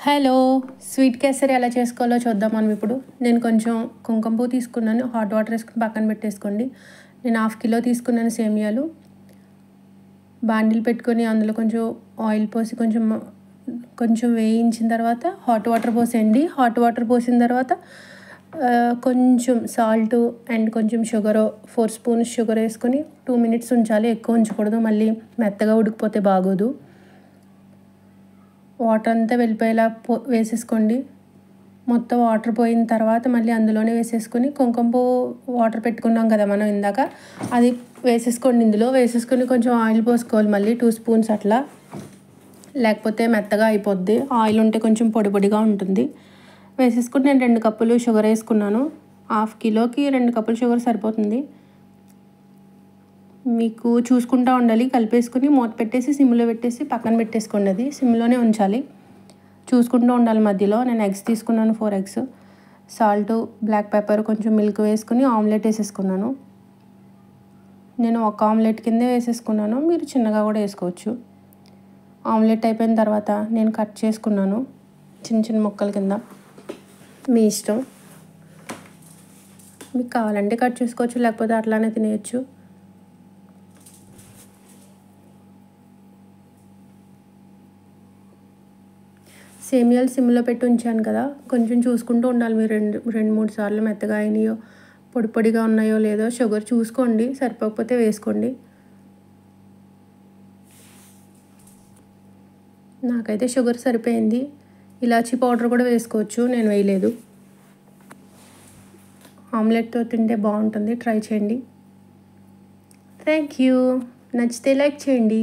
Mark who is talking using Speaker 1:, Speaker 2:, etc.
Speaker 1: Hello! Sweet kesari ఎలా చేసుకోవాలో చూద్దాం మనం ఇప్పుడు. నేను కొంచెం కుంకుమ పువ్వు తీసుకున్నాను. హాట్ వాటర్ వేసుకొని పక్కన పెట్టేసుకోండి. నేను 1/2 కిలో తీసుకున్నాను సేమియాలు. బాండిల్ పెట్టుకొని అందులో కొంచెం ఆయిల్ పోసి కొంచెం వేయించిన తర్వాత హాట్ వాటర్ పోసేయండి. హాట్ వాటర్ పోసిన తర్వాత కొంచెం సాల్టు అండ్ కొంచెం షుగరు 4 స్పూన్స్ షుగర్ వేసుకొని 2 మినిట్స్ ఉంచాలి. ఎక్కువ ఉంచకూడదు, మళ్ళీ మెత్తగా ఉడికిపోతే బాగోదు. వాటర్ అంతా వెళ్ళిపోయేలా వేసేసుకోండి. మొత్తం వాటర్ పోయిన తర్వాత మళ్ళీ అందులోనే వేసేసుకొని కుంకుమ పువ్వు వాటర్ పెట్టుకున్నాం కదా మనం ఇందాక, అది వేసేసుకోండి. ఇందులో వేసేసుకొని కొంచెం ఆయిల్ పోసుకోవాలి, మళ్ళీ 2 స్పూన్స్ అట్లా, లేకపోతే మెత్తగా అయిపోద్ది. ఆయిల్ ఉంటే కొంచెం పొడి పొడిగా ఉంటుంది. వేసేసుకుని నేను 2 కప్పులు షుగర్ వేసుకున్నాను. 1/2 కిలోకి 2 కప్పులు షుగర్ సరిపోతుంది. మీకు చూసుకుంటూ ఉండాలి. కలిపేసుకుని మూత పెట్టేసి సిమ్లో పెట్టేసి పక్కన పెట్టేసుకోండి. అది సిమ్లోనే ఉంచాలి, చూసుకుంటూ ఉండాలి మధ్యలో. నేను ఎగ్స్ తీసుకున్నాను, 4 ఎగ్స్, సాల్టు, బ్లాక్ పెప్పర్, కొంచెం మిల్క్ వేసుకుని ఆమ్లెట్ వేసేసుకున్నాను. నేను ఒక ఆమ్లెట్ కిందే వేసేసుకున్నాను, మీరు చిన్నగా కూడా వేసుకోవచ్చు. ఆమ్లెట్ అయిపోయిన తర్వాత నేను కట్ చేసుకున్నాను చిన్న చిన్న ముక్కల కింద. మీ ఇష్టం, మీకు కావాలంటే కట్ చేసుకోవచ్చు, లేకపోతే అట్లానే తినేయచ్చు. సేమియాలు సిమ్లో పెట్టి ఉంచాను కదా, కొంచెం చూసుకుంటూ ఉండాలి మీరు. 2-3 సార్లు మెత్తగా అయినాయో పొడి పొడిగా ఉన్నాయో లేదో షుగర్ చూసుకోండి, సరిపోకపోతే వేసుకోండి. నాకైతే షుగర్ సరిపోయింది. ఇలాచీ పౌడర్ కూడా వేసుకోవచ్చు, నేను వేయలేదు. ఆమ్లెట్తో తింటే బాగుంటుంది, ట్రై చేయండి. Thank you. నచ్చితే లైక్ చేయండి.